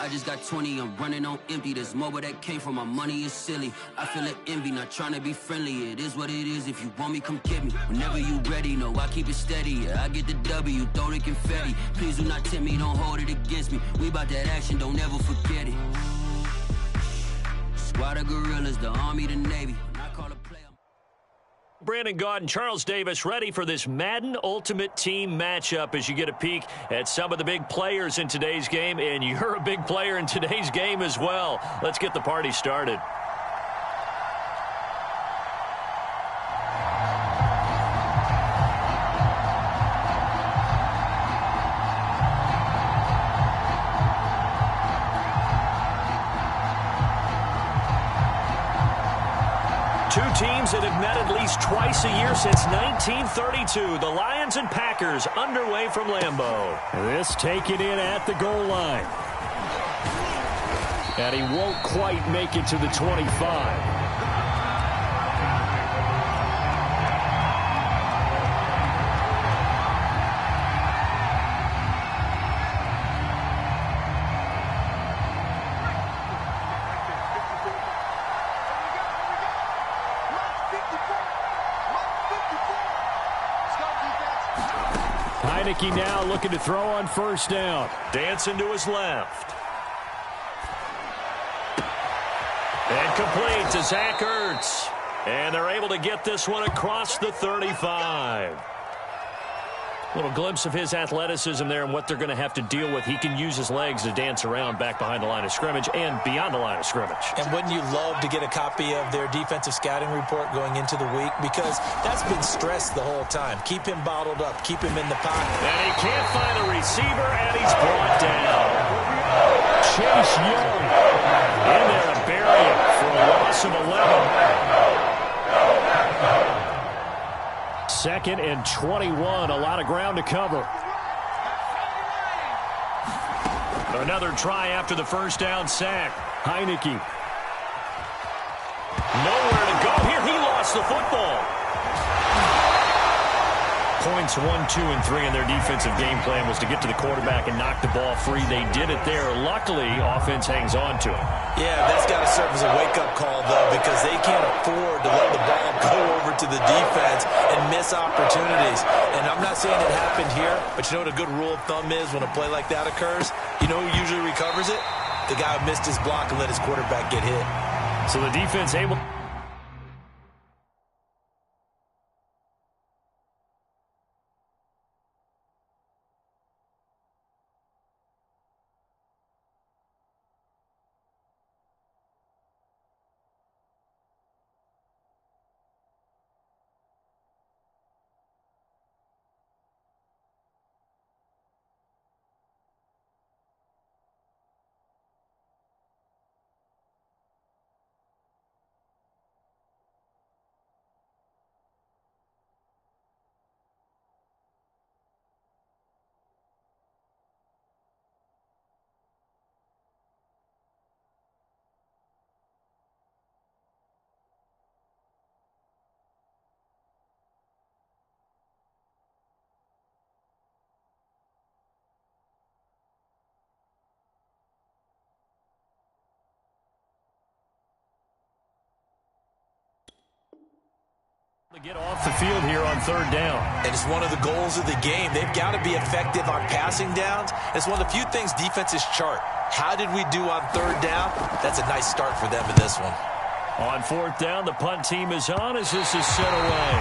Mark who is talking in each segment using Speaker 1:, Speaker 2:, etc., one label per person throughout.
Speaker 1: I just got 20, I'm running on empty. This mobile that came from my money is silly. I feel it envy, not trying to be friendly. It is what it is, if you want me, come get me. Whenever you ready, no, I keep it steady. Yeah, I get the W, throw the confetti. Please do not tempt me, don't hold it against me. We about that action, don't ever forget it. Squad of gorillas, the Army, the Navy. When I call a play,
Speaker 2: Brandon Gaud and Charles Davis ready for this Madden Ultimate Team matchup as you get a peek at some of the big players in today's game, and you're a big player in today's game as well. Let's get the party started. Two teams that have met at least twice a year since 1932. The Lions and Packers underway from Lambeau.
Speaker 3: This taken in at the goal line. And he won't quite make it to the 25. Heineke now looking to throw on first down.
Speaker 2: Dancing to his left. And complete to Zach Ertz. And they're able to get this one across the 35. Little glimpse of his athleticism there and what they're going to have to deal with. He can use his legs to dance around back behind the line of scrimmage and beyond the line of scrimmage.
Speaker 4: And wouldn't you love to get a copy of their defensive scouting report going into the week? Because that's been stressed the whole time. Keep him bottled up. Keep him in the pocket.
Speaker 2: And he can't find a receiver, and he's brought down.
Speaker 3: Chase Young
Speaker 2: in there to bury him for a loss of 11.
Speaker 3: Second and 21. A lot of ground to cover.
Speaker 2: Another try after the first down sack.
Speaker 3: Heineke.
Speaker 2: Nowhere to go here. He lost the football. Points 1, 2, and 3 in their defensive game plan was to get to the quarterback and knock the ball free. They did it there. Luckily, offense hangs on to it.
Speaker 4: Yeah, that's got to serve as a wake-up call, though, because they can't afford to let the ball go over to the defense and miss opportunities. And I'm not saying it happened here, but you know what a good rule of thumb is when a play like that occurs? You know who usually recovers it? The guy who missed his block and let his quarterback get hit.
Speaker 2: So the defense able... to get off the field here on third down.
Speaker 4: And it's one of the goals of the game. They've got to be effective on passing downs. It's one of the few things defenses chart. How did we do on third down? That's a nice start for them in this one.
Speaker 2: On fourth down, the punt team is on as this is sent away.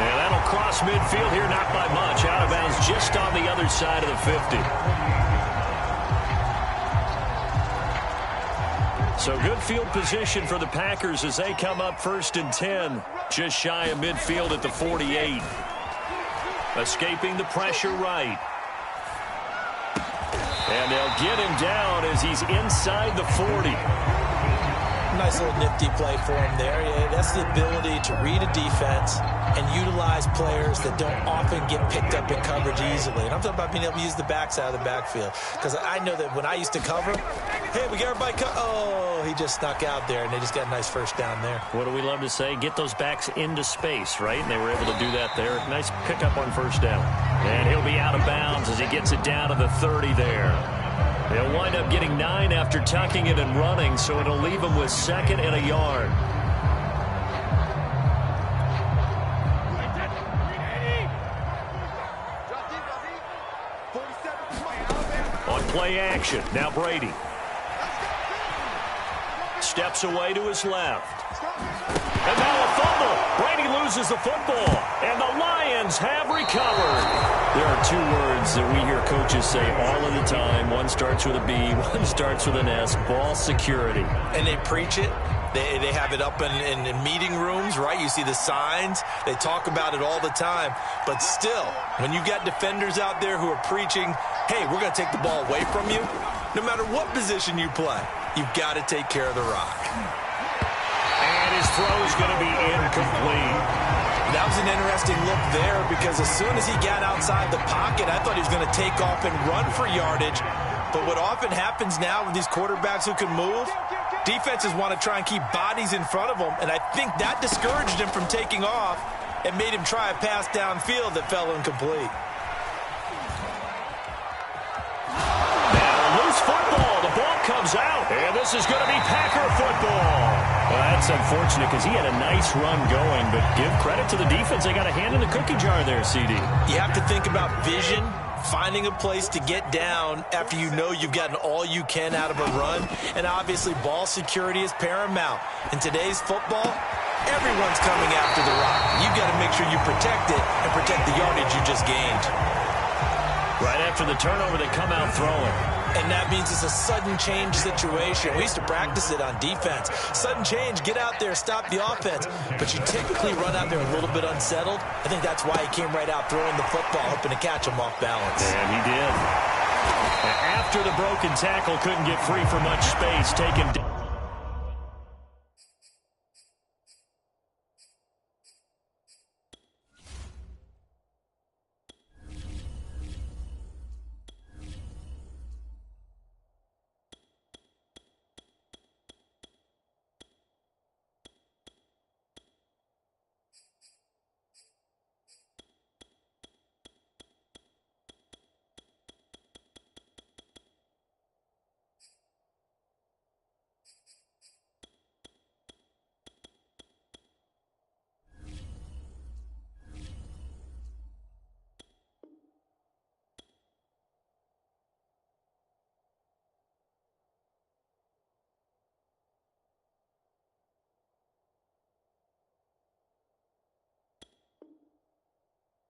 Speaker 2: And that'll cross midfield here, not by much. Out of bounds just on the other side of the 50. So good field position for the Packers as they come up first and 10. Just shy of midfield at the 48. Escaping the pressure right. And they'll get him down as he's inside the 40.
Speaker 4: Nice little nifty play for him there. Yeah, that's the ability to read a defense and utilize players that don't often get picked up in coverage easily. And I'm talking about being able to use the backside of the backfield. Because I know that when I used to cover, hey, we got everybody oh, he just snuck out there, and they just got a nice first down there.
Speaker 2: What do we love to say? Get those backs into space, right? And they were able to do that there. Nice pickup on first down. And he'll be out of bounds as he gets it down to the 30 there. They'll wind up getting 9 after tucking it and running, so it'll leave them with 2nd and a yard. On play action, now Brady. Steps away to his left. And now a fumble. Brady loses the football, and the Lions have recovered. There are 2 words that we hear coaches say all of the time. One starts with a B, one starts with an S, ball security.
Speaker 4: And they preach it. They have it up in meeting rooms, right? You see the signs. They talk about it all the time. But still, when you've got defenders out there who are preaching, hey, we're going to take the ball away from you, no matter what position you play, you've got to take care of the rock.
Speaker 2: And his throw is going to be incomplete.
Speaker 4: That was an interesting look there because as soon as he got outside the pocket, I thought he was going to take off and run for yardage. But what often happens now with these quarterbacks who can move, defenses want to try and keep bodies in front of them, and I think that discouraged him from taking off and made him try a pass downfield that fell incomplete.
Speaker 2: Now loose football. The ball comes out, and this is going to be Packer football. Well, that's unfortunate because he had a nice run going, but give credit to the defense. They got a hand in the cookie jar there, CD.
Speaker 4: You have to think about vision, finding a place to get down after you know you've gotten all you can out of a run, and obviously ball security is paramount. In today's football, everyone's coming after the rock. You've got to make sure you protect it and protect the yardage you just gained.
Speaker 2: Right after the turnover, they come out throwing.
Speaker 4: And that means it's a sudden change situation. We used to practice it on defense. Sudden change, get out there, stop the offense. But you typically run out there a little bit unsettled. I think that's why he came right out throwing the football, hoping to catch him off balance.
Speaker 2: And he did. After the broken tackle, couldn't get free for much space, taken down.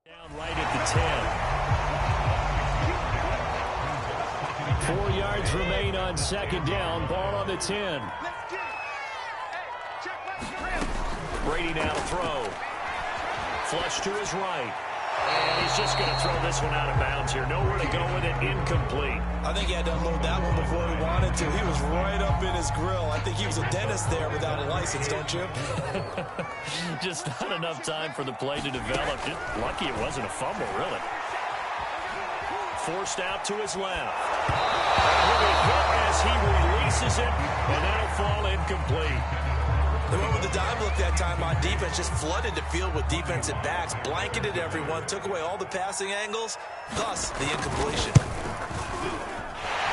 Speaker 2: Down right at the 10. 4 yards remain on 2nd down. Ball on the 10. Brady now to throw. Flush to his right. And he's just going to throw this one out of bounds here. Nowhere to go with it. Incomplete.
Speaker 4: I think he had to unload that one before he wanted to. He was right up in his grill. I think he was a dentist there without a license, don't you?
Speaker 2: Just not enough time for the play to develop. Just lucky it wasn't a fumble, really. Forced out to his left. He'll be hit as he releases it, and that'll fall incomplete.
Speaker 4: They went with the dive look that time on defense, just flooded the field with defensive backs, blanketed everyone, took away all the passing angles, thus the incompletion.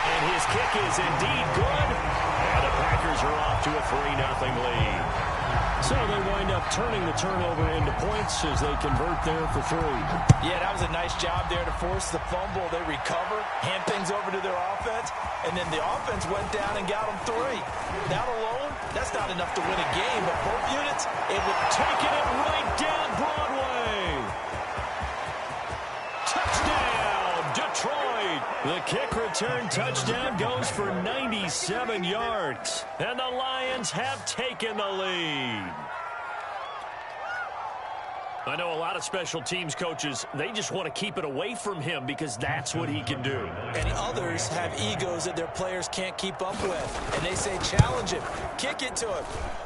Speaker 2: And his kick is indeed good, and the Packers are off to a 3-0 lead. So they wind up turning the turnover into points as they convert there for 3.
Speaker 4: Yeah, that was a nice job there to force the fumble. They recover, hand things over to their offense, and then the offense went down and got them 3. That alone, that's not enough to win a game, but both units able to
Speaker 2: taking it right down Broadway. Touchdown, Detroit. The kick return touchdown goes for 97 yards, and the Lions have taken the lead. I know a lot of special teams coaches, they just want to keep it away from him because that's what he can do.
Speaker 4: And others have egos that their players can't keep up with. And they say, challenge him, kick it to him.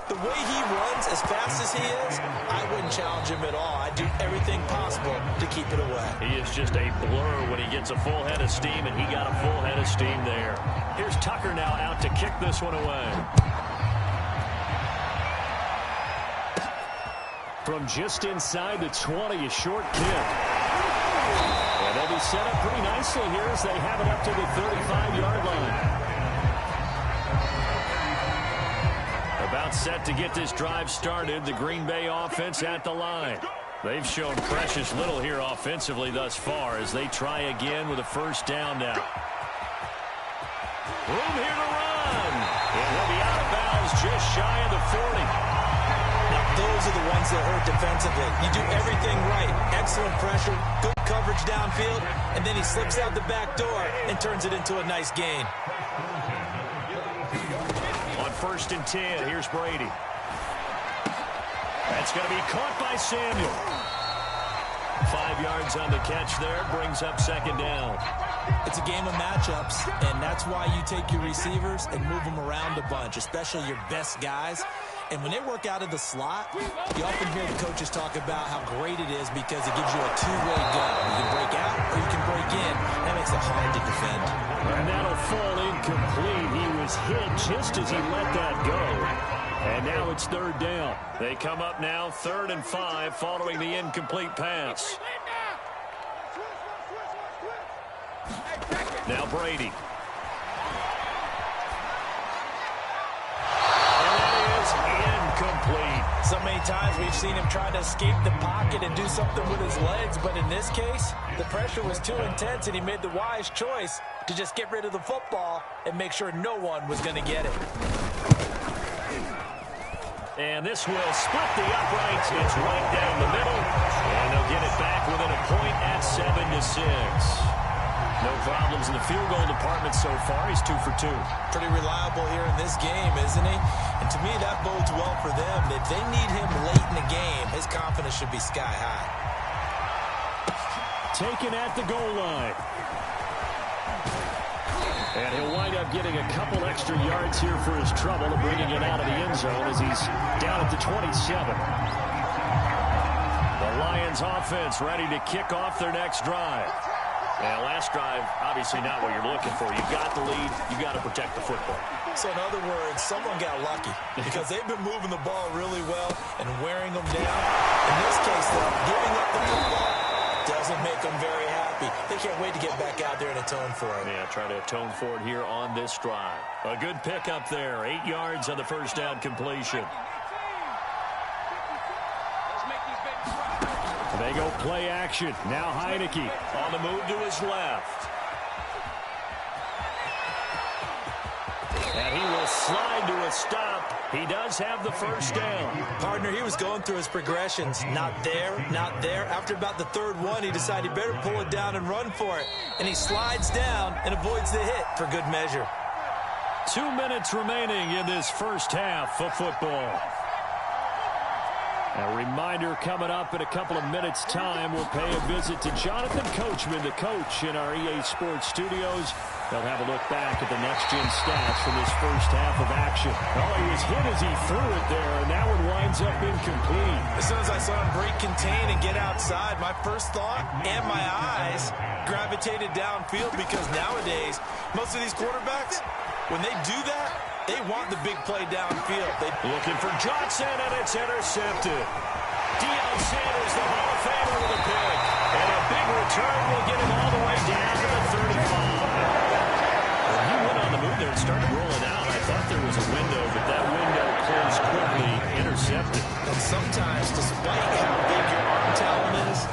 Speaker 4: The way he runs as fast as he is, I wouldn't challenge him at all. I'd do everything possible to keep it away.
Speaker 2: He is just a blur when he gets a full head of steam, and he got a full head of steam there. Here's Tucker now out to kick this one away. From just inside the 20, a short kick. And they'll be
Speaker 3: is set up pretty nicely here as they have it up to the 35-yard line.
Speaker 2: About set to get this drive started, the Green Bay offense at the line. They've shown precious little here offensively thus far as they try again with a first down now. Room here to run. And he'll be out of bounds just shy of the 40.
Speaker 4: Now, those are the ones that hurt defensively. You do everything right. Excellent pressure, good coverage downfield, and then he slips out the back door and turns it into a nice gain.
Speaker 2: On 1st and 10, here's Brady. That's going to be caught by Samuel. 5 yards on the catch there, brings up 2nd down.
Speaker 4: It's a game of matchups, and that's why you take your receivers and move them around a bunch, especially your best guys. And when they work out of the slot, you often hear the coaches talk about how great it is because it gives you a two-way go. You can break out or you can break in. That makes it hard to defend.
Speaker 3: And that'll fall incomplete. He was hit just as he let that go. And now it's 3rd down.
Speaker 2: They come up now 3rd and 5 following the incomplete pass. Now Brady. And that is incomplete.
Speaker 4: So many times we've seen him try to escape the pocket and do something with his legs, but in this case, the pressure was too intense and he made the wise choice to just get rid of the football and make sure no one was going to get it.
Speaker 2: And this will split the uprights. It's right down the middle. And they'll get it back within a point at 7-6. No problems in the field goal department so far. He's 2 for 2.
Speaker 4: Pretty reliable here in this game, isn't he? And to me, that bodes well for them. If they need him late in the game, his confidence should be sky high.
Speaker 3: Taken at the goal line. And he'll wind up getting a couple extra yards here for his trouble and bringing it out of the end zone as he's down at the 27.
Speaker 2: The Lions offense ready to kick off their next drive. Now, last drive, obviously not what you're looking for. You've got the lead. You've got to protect the football.
Speaker 4: So, in other words, someone got lucky because they've been moving the ball really well and wearing them down. In this case, though, giving up the football doesn't make them very happy. They can't wait to get back out there and atone for it.
Speaker 2: Yeah, try to atone for it here on this drive. A good pickup there. 8 yards on the first down completion.
Speaker 3: They go play action. Now Heineke
Speaker 2: on the move to his left. And he will slide to a stop. He does have the first down.
Speaker 4: Partner, he was going through his progressions. Not there, not there. After about the 3rd one, he decided he better pull it down and run for it. And he slides down and avoids the hit for good measure.
Speaker 3: 2 minutes remaining in this first half of football. A reminder coming up in a couple of minutes' time. We'll pay a visit to Jonathan Coachman, the coach in our EA Sports studios. They'll have a look back at the next-gen stats from this first half of action. Oh, he was hit as he threw it there, and that one winds up incomplete.
Speaker 4: As soon as I saw him break contain and get outside, my first thought and my eyes gravitated downfield because nowadays, most of these quarterbacks, when they do that, they want the big play downfield.
Speaker 2: Looking for Johnson, and it's intercepted. Deion Sanders, the Hall of Famer, with a pick. And a big return will get him all the way down to the 35. When he went on the move there and started rolling out, I thought there was a window, but that window closed quickly, intercepted.
Speaker 4: And sometimes, despite how big your arm talent is,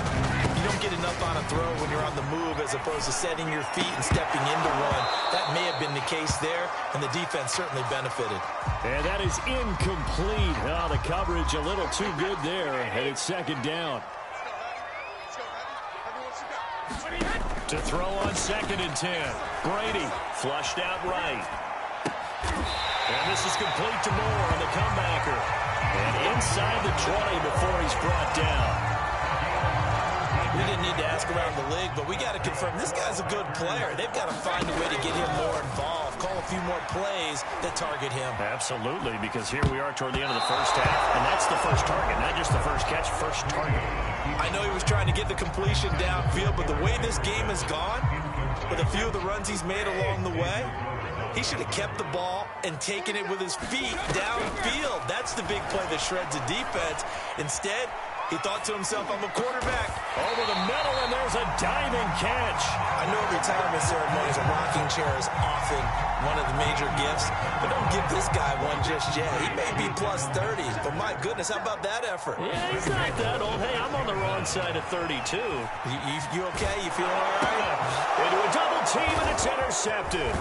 Speaker 4: you don't get enough on a throw when you're on the move as opposed to setting your feet and stepping into one. That may have been the case there, and the defense certainly benefited.
Speaker 3: And that is incomplete. Oh, the coverage a little too good there, and it's 2nd down.
Speaker 2: To throw on 2nd and 10. Brady flushed out right. And this is complete to Moore on the comebacker. And inside the 20 before he's brought down.
Speaker 4: We didn't need to ask around the league, but we got to confirm this guy's a good player. They've got to find a way to get him more involved, call a few more plays that target him.
Speaker 2: Absolutely, because here we are toward the end of the first half, and that's the first target, not just the first catch, first target.
Speaker 4: I know he was trying to get the completion downfield, but the way this game has gone, with a few of the runs he's made along the way, he should have kept the ball and taken it with his feet downfield. That's the big play that shreds a defense. Instead, He thought to himself, I'm a quarterback.
Speaker 2: Over the middle, and there's a diving catch.
Speaker 4: I know retirement ceremonies, a rocking chair is often one of the major gifts, but don't give this guy one just yet. He may be plus 30, but my goodness, how about that effort?
Speaker 2: Yeah, he's not that old. Hey, I'm on the wrong side of 32.
Speaker 4: You okay? You feeling all right?
Speaker 2: Into a double team, and it's intercepted.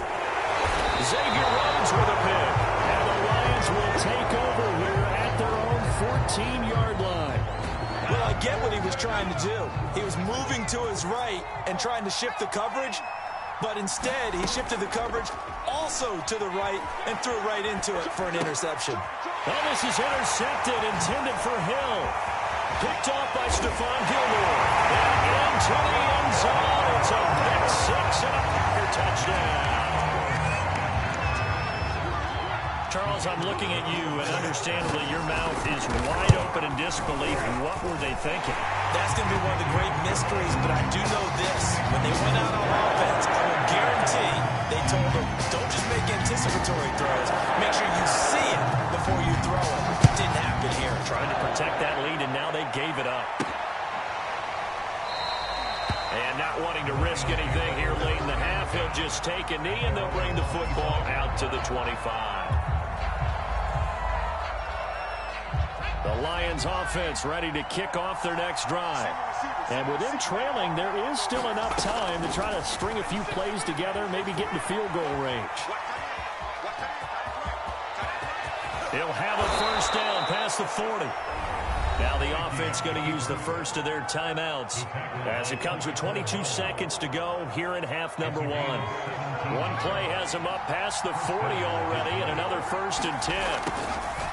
Speaker 2: Xavier Rhodes with a pick. And the Lions will take over here at their own 14-yard line.
Speaker 4: Well, I get what he was trying to do. He was moving to his right and trying to shift the coverage, but instead he shifted the coverage also to the right and threw right into it for an interception.
Speaker 2: Well, this is intercepted, intended for Hill. Picked off by Stephon Gilmore. And into the end zone. It's a pick six and a Packer touchdown. Charles, I'm looking at you, and understandably your mouth is wide open in disbelief. What were they thinking?
Speaker 4: That's going to be one of the great mysteries, but I do know this. When they went out on offense, I will guarantee they told them, don't just make anticipatory throws. Make sure you see it before you throw it. It didn't happen here.
Speaker 2: Trying to protect that lead, and now they gave it up. And not wanting to risk anything here late in the half, he'll just take a knee, and they'll bring the football out to the 25. The Lions offense ready to kick off their next drive. And with them trailing, there is still enough time to try to string a few plays together, maybe get into field goal range. He'll have a first down past the 40. Now the offense going to use the first of their timeouts as it comes with 22 seconds to go here in half number one. One play has him up past the 40 already, and another 1st and 10.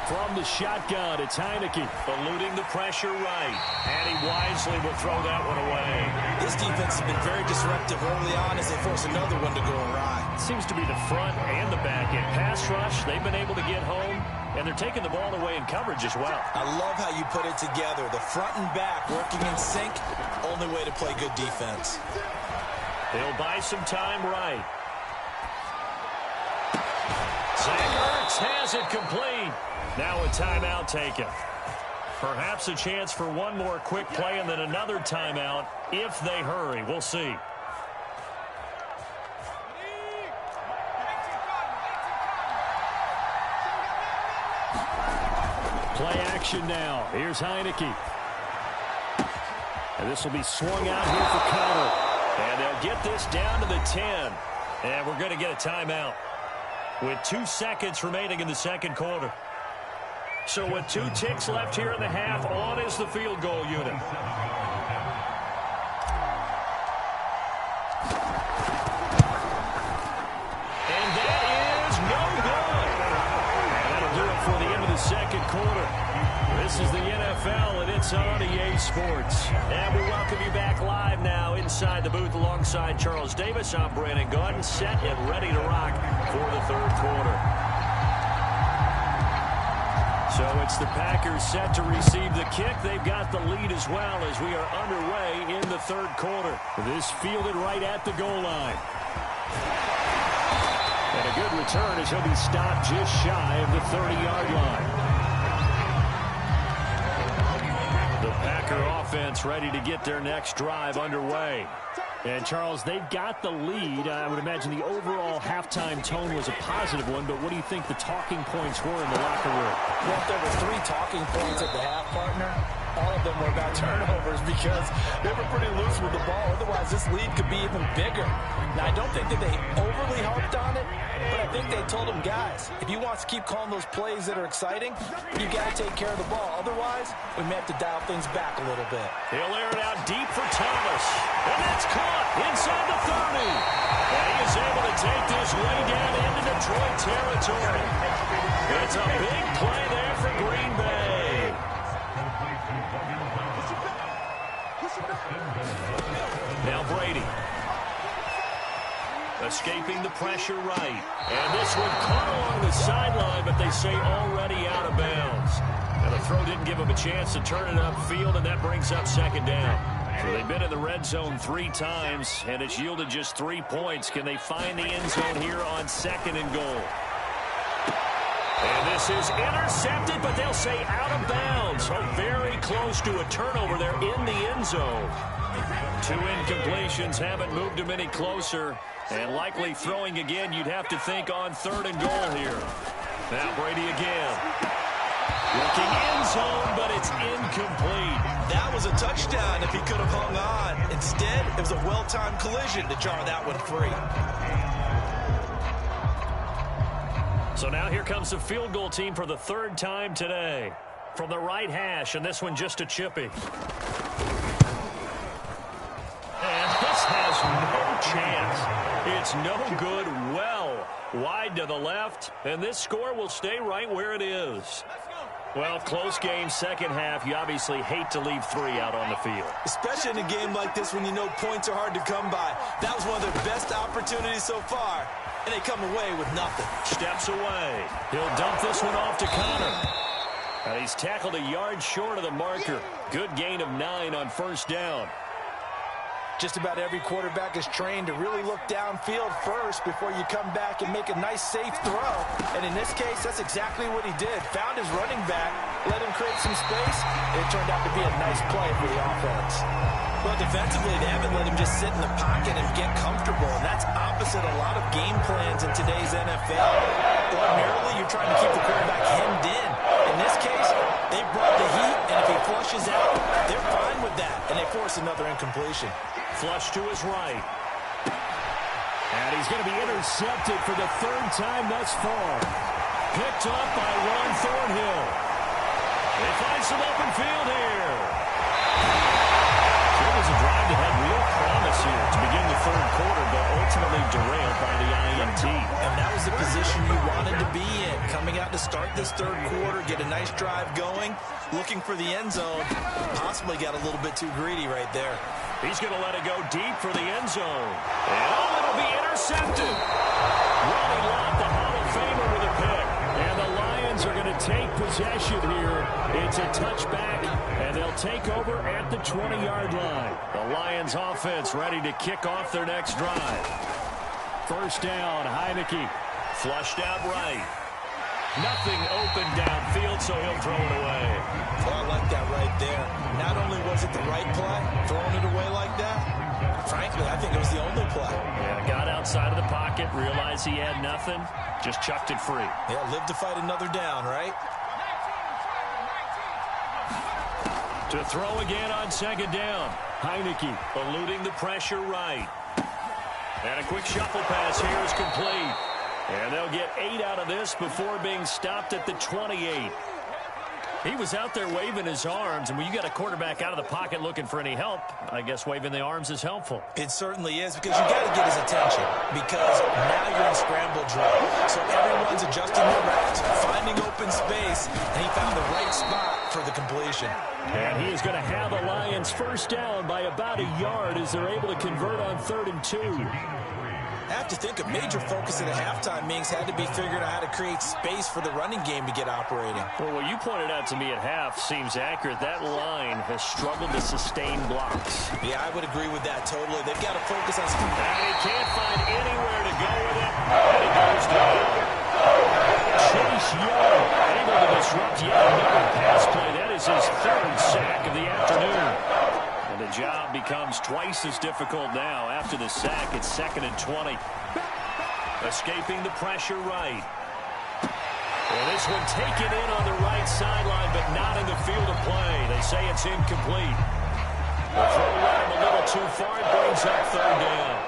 Speaker 2: From the shotgun, it's Heineke. Eluding the pressure right. And he wisely will throw that one away.
Speaker 4: This defense has been very disruptive early on as they force another one to go awry.
Speaker 2: Seems to be the front and the back end. Pass rush, they've been able to get home, and they're taking the ball away in coverage as well.
Speaker 4: I love how you put it together. The front and back working in sync, only way to play good defense.
Speaker 2: They'll buy some time right. Zach Ertz has it complete. Now a timeout taken. Perhaps a chance for one more quick play and then another timeout if they hurry. We'll see. Play action now. Here's Heineke. And this will be swung out here for Connor. And they'll get this down to the 10. And we're going to get a timeout with 2 seconds remaining in the second quarter. So with 2 ticks left here in the half, on is the field goal unit. And that is no good. And that'll do it for the end of the second quarter. This is the NFL, and it's on EA Sports. And we welcome you back live now inside the booth alongside Charles Davis. I'm Brandon Gaudin, set and ready to rock for the third quarter. So it's the Packers set to receive the kick. They've got the lead as well as we are underway in the third quarter. This fielded right at the goal line. And a good return as he'll be stopped just shy of the 30-yard line. The Packer offense ready to get their next drive underway. And, Charles, they've got the lead. I would imagine the overall halftime tone was a positive one, but what do you think the talking points were in the locker room?
Speaker 4: Well, if there were 3 talking points at the half, partner, all of them were about turnovers because they were pretty loose with the ball. Otherwise, this lead could be even bigger. Now, I don't think that they overly harped on it, but I think they told them, guys, if you want to keep calling those plays that are exciting, you got to take care of the ball. Otherwise, we may have to dial things back a little bit.
Speaker 2: He'll air it out deep for Thomas. And that's caught inside the 30. And he is able to take this way down into Detroit territory. It's a big play there for Green Bay. Now Brady. Escaping the pressure right. And this one caught along the sideline, but they say already out of bounds. And the throw didn't give him a chance to turn it upfield, and that brings up second down. So they've been in the red zone 3 times, and it's yielded just 3 points. Can they find the end zone here on 2nd and goal? And this is intercepted, but they'll say out of bounds. So very close to a turnover there in the end zone. 2 incompletions haven't moved him any closer. And likely throwing again, you'd have to think on 3rd and goal here. Now Brady again. Looking end zone, but it's incomplete.
Speaker 4: That was a touchdown if he could have hung on. Instead, it was a well-timed collision to jar that one free.
Speaker 2: So now here comes the field goal team for the 3rd time today. From the right hash, and this one just a chippy. And this has no chance. It's no good, well wide to the left, and this score will stay right where it is. Well, close game, second half. You obviously hate to leave 3 out on the field.
Speaker 4: Especially in a game like this when you know points are hard to come by. That was one of their best opportunities so far, and they come away with nothing.
Speaker 2: Steps away. He'll dump this one off to Connor. He's tackled a yard short of the marker. Good gain of 9 on 1st down.
Speaker 4: Just about every quarterback is trained to really look downfield first before you come back and make a nice, safe throw. And in this case, that's exactly what he did. Found his running back, let him create some space, and it turned out to be a nice play for the offense. Well, defensively, they haven't let him just sit in the pocket and get comfortable. And that's opposite a lot of game plans in today's NFL. Ordinarily, you're trying to keep the quarterback hemmed in. In this case, they brought the heat, and if he flushes out, they're fine with that. And they force another incompletion.
Speaker 2: Flush to his right.
Speaker 3: And he's going to be intercepted for the 3rd time thus far. Picked up by Ron Thornhill.
Speaker 2: They find some open field here. It was a drive that had real promise here to begin the 3rd quarter, but ultimately derailed by the INT.
Speaker 4: And that was the position you wanted to be in. Coming out to start this 3rd quarter, get a nice drive going, looking for the end zone. Possibly got a little bit too greedy right there.
Speaker 2: He's going to let it go deep for the end zone. And it'll be intercepted. Ronnie Lott, the Hall of Famer, with a pick. And the Lions are going to take possession here. It's a touchback, and they'll take over at the 20-yard line. The Lions offense ready to kick off their next drive. 1st down, Heineke. Flushed out right. Nothing open downfield, so he'll throw it away.
Speaker 4: Well, I like that right there. Not only was it the right play, throwing it away like that, frankly, I think it was the only play.
Speaker 2: Yeah, got outside of the pocket, realized he had nothing, just chucked it free.
Speaker 4: Yeah, live to fight another down, right?
Speaker 2: To throw again on 2nd down. Heineke eluding the pressure right. And a quick shuffle pass here is complete. And they'll get 8 out of this before being stopped at the 28. He was out there waving his arms, and when you got a quarterback out of the pocket looking for any help, I guess waving the arms is helpful.
Speaker 4: It certainly is, because you got to get his attention, because now you're in scramble drill. So everyone's adjusting their routes, finding open space, and he found the right spot for the completion.
Speaker 3: And he is going to have the Lions 1st down by about a yard as they're able to convert on 3rd and 2.
Speaker 4: I have to think a major focus of the halftime meetings had to be figuring out how to create space for the running game to get operating.
Speaker 2: Well, what you pointed out to me at half seems accurate. That line has struggled to sustain blocks.
Speaker 4: Yeah, I would agree with that totally. They've got to focus on some...
Speaker 2: And he can't find anywhere to go with it. And he goes down.
Speaker 3: Chase Young able to disrupt yet another pass play. That is his 3rd sack of the afternoon.
Speaker 2: The job becomes twice as difficult now. After the sack, it's 2nd and 20. Escaping the pressure right. Well, this one taken in on the right sideline, but not in the field of play. They say it's incomplete. The throw led him a little too far. It brings up 3rd down.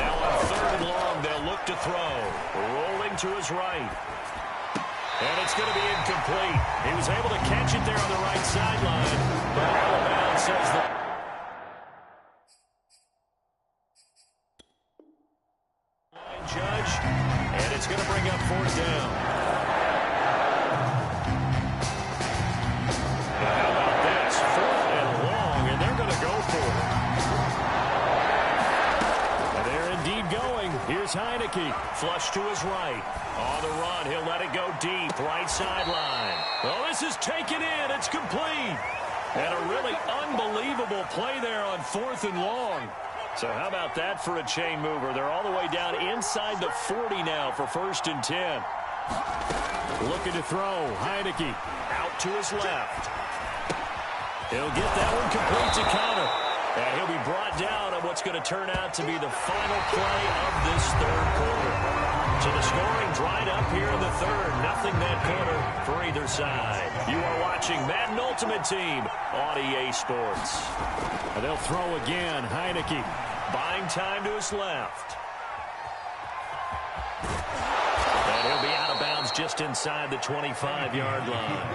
Speaker 2: Now on 3rd and long, they'll look to throw. Rolling to his right. And it's going to be incomplete. He was able to catch it there on the right sideline. But out of bounds says the... Judge. And it's going to bring up 4th down. Now how about this? 4th and long, and they're going to go for it. And they're indeed going. Here's Heineke. Flush to his right. On the run, he'll let it go deep, right sideline. Well, this is taken in. It's complete. And a really unbelievable play there on 4th and long.
Speaker 3: So how about that for a chain mover? They're all the way down inside the 40 now for 1st and 10. Looking to throw. Heineke out to his left. He'll get that one complete to counter. And he'll be brought down on what's going to turn out to be the final play of this 3rd quarter. So the scoring dried up here in the 3rd. Nothing that quarter for either side. You are watching Madden Ultimate Team on EA Sports.
Speaker 2: And they'll throw again. Heineke
Speaker 3: buying time to his left. And he'll be out of bounds just inside the 25-yard line.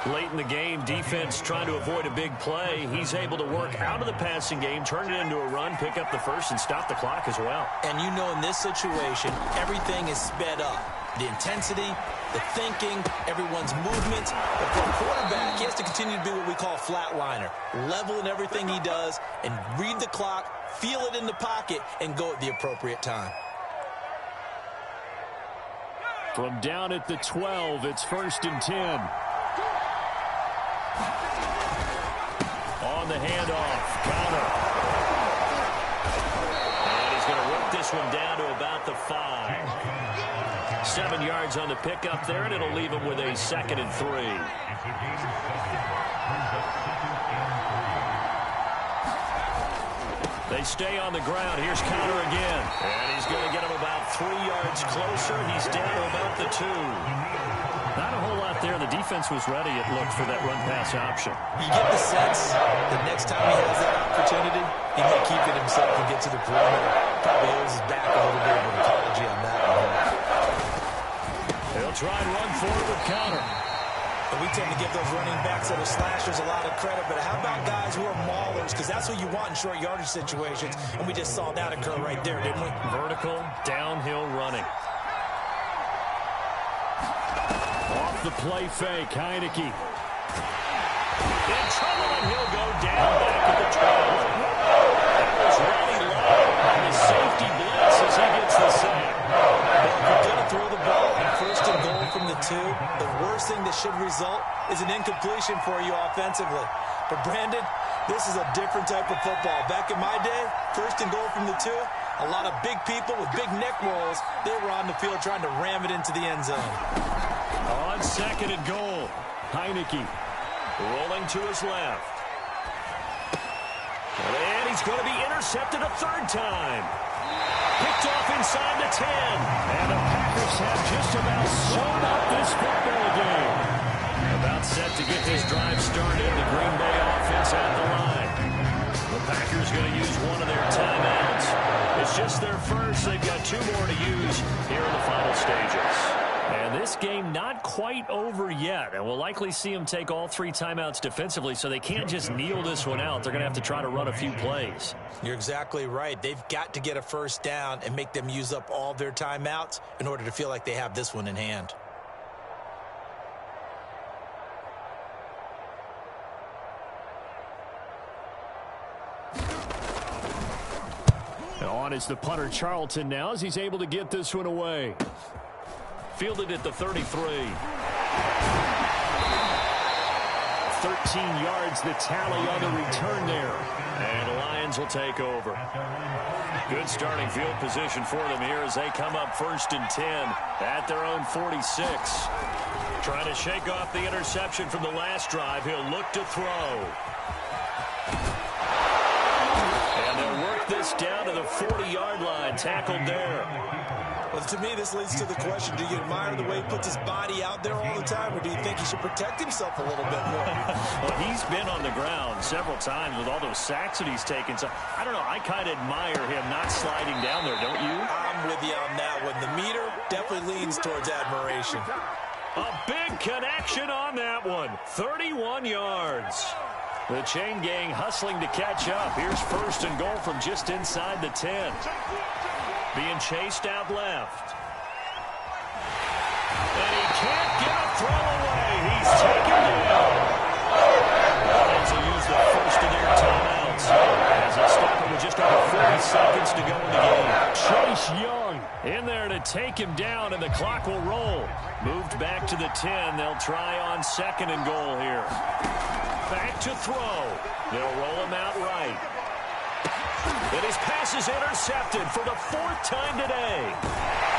Speaker 3: Late in the game, defense trying to avoid a big play. He's able to work out of the passing game, turn it into a run, pick up the first, and stop the clock as well.
Speaker 4: And you know in this situation, everything is sped up. The intensity, the thinking, everyone's movements. But for a quarterback, he has to continue to be what we call a flatliner. Level in everything he does and read the clock, feel it in the pocket, and go at the appropriate time.
Speaker 2: from down at the 12. It's 1st and 10. On the handoff, counter. And he's going to work this one down to about the 5. 7 yards on the pickup there, and it'll leave him with a 2nd and 3. They stay on the ground. Here's counter again. And he's going to get him about 3 yards closer. He's down to about the 2. Not a whole lot there. The defense was ready, it looked, for that run-pass option.
Speaker 4: You get the sense that next time he has that opportunity, he may keep it himself and get to the perimeter. Probably owes his back a little bit of an apology on that one.
Speaker 2: He'll try and run forward with counter.
Speaker 4: And we tend to give those running backs that are slashers a lot of credit, but how about guys who are maulers? Because that's what you want in short yardage situations, and we just saw that occur right there, didn't we?
Speaker 2: Vertical, downhill running. Off the play fake, Heineke. In trouble, and he'll go down back at the 12. That was running low on the safety blitz as he gets the sack.
Speaker 4: You're going to throw the ball on 1st and goal from the 2. The worst thing that should result is an incompletion for you offensively. But, Brandon, this is a different type of football. Back in my day, 1st and goal from the 2, a lot of big people with big neck rolls, they were on the field trying to ram it into the end zone.
Speaker 2: On 2nd and goal, Heineke
Speaker 3: rolling to his left. And he's going to be intercepted a 3rd time. Picked off inside the 10.
Speaker 2: And the Packers have just about sewn up this football game.
Speaker 3: About set to get this drive started. The Green Bay offense at the line. The Packers going to use one of their timeouts. It's just their first. They've got 2 more to use here in the final stages.
Speaker 2: And this game not quite over yet. And we'll likely see them take all 3 timeouts defensively, so they can't just kneel this one out. They're going to have to try to run a few plays.
Speaker 4: You're exactly right. They've got to get a 1st down and make them use up all their timeouts in order to feel like they have this one in hand.
Speaker 2: On is the punter Charlton now as he's able to get this one away.
Speaker 3: Fielded at the 33.
Speaker 2: 13 yards the tally on the return there.
Speaker 3: And the Lions will take over. Good starting field position for them here as they come up 1st and 10 at their own 46. Trying to shake off the interception from the last drive. He'll look to throw. And they'll work this down to the 40-yard line. Tackled there.
Speaker 4: Well, to me, this leads to the question, do you admire the way he puts his body out there all the time, or do you think he should protect himself a little bit more?
Speaker 3: Well, he's been on the ground several times with all those sacks that he's taken. So, I don't know, I kind of admire him not sliding down there, don't you?
Speaker 4: I'm with you on that one. The meter definitely leans towards admiration.
Speaker 3: A big connection on that one. 31 yards. The chain gang hustling to catch up. Here's 1st and goal from just inside the 10. Being chased out left. And he can't get a throw away. He's taken down. Lions will use the first of their timeouts as they stop it with just over 40 seconds to go in the game.
Speaker 2: Chase Young in there to take him down, and the clock will roll.
Speaker 3: Moved back to the 10. They'll try on 2nd and goal here. Back to throw. They'll roll him out right. And he's
Speaker 2: pass is intercepted for the 4th time today.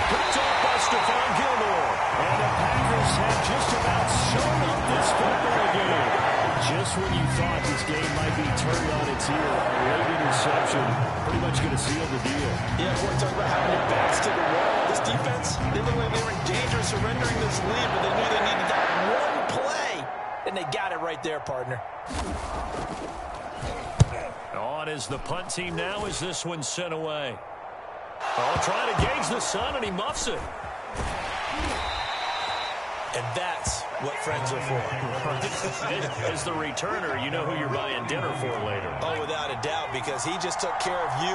Speaker 2: Picked off by Stephon Gilmore.
Speaker 3: And the Packers have just about sewn up this football game. Just when you thought this game might be turned on its heel, a late interception pretty much going to seal the deal.
Speaker 4: Yeah, we're talking about having your backs to the wall. This defense, they looked like they were in danger of surrendering this lead, but they knew they needed that one play, and they got it right there, partner.
Speaker 2: On is the punt team now as this one's sent away. Oh, trying to gauge the sun, and he muffs it.
Speaker 4: And that's what friends are for.
Speaker 2: As the returner, you know who you're buying dinner for later.
Speaker 4: Oh, without a doubt, because he just took care of you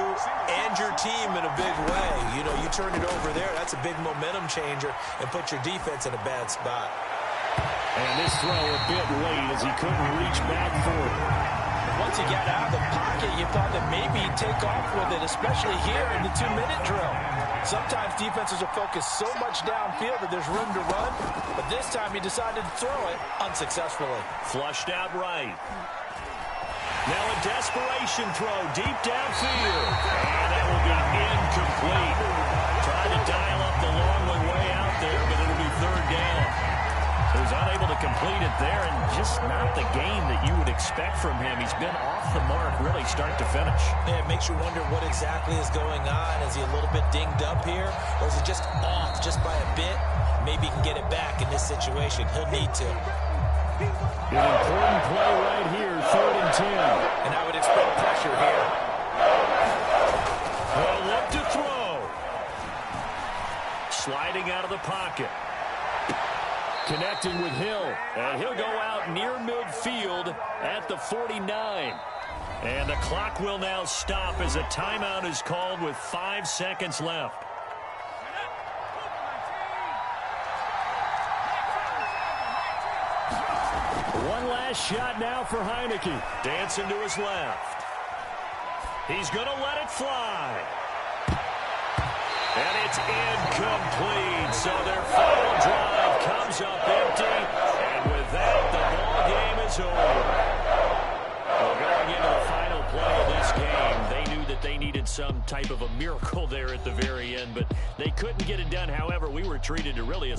Speaker 4: and your team in a big way. You know, you turn it over there, that's a big momentum changer, and put your defense in a bad spot.
Speaker 3: And this throw a bit late as he couldn't reach back for it.
Speaker 4: Once he got out of the pocket, you thought that maybe he'd take off with it, especially here in the 2-minute drill. Sometimes defenses are focused so much downfield that there's room to run, but this time he decided to throw it unsuccessfully.
Speaker 2: Flushed out right. Now a desperation throw deep downfield. And that will be incomplete. Trying to dial up the long way out there, but it'll be 3rd down. He was unable to complete it there, and just not the game that you would expect from him. He's been off the mark really start to finish.
Speaker 4: Yeah, it makes you wonder what exactly is going on. Is he a little bit dinged up here, or is it just off just by a bit? Maybe he can get it back in this situation. He'll need to.
Speaker 3: An important play right here, 3rd and 10.
Speaker 4: And I would expect pressure here.
Speaker 2: Well, look to throw. Sliding out of the pocket.
Speaker 3: Connecting with Hill.
Speaker 2: And he'll go out near midfield at the 49. And the clock will now stop as a timeout is called with 5 seconds left.
Speaker 3: One last shot now for Heineke.
Speaker 2: Dancing to his left. He's going to let it fly. And it's incomplete. So their final drive comes up empty. And with that, the ball game is over. Well, going into the final play of this game, they knew that they needed some type of a miracle there at the very end, but they couldn't get it done. However, we were treated to really a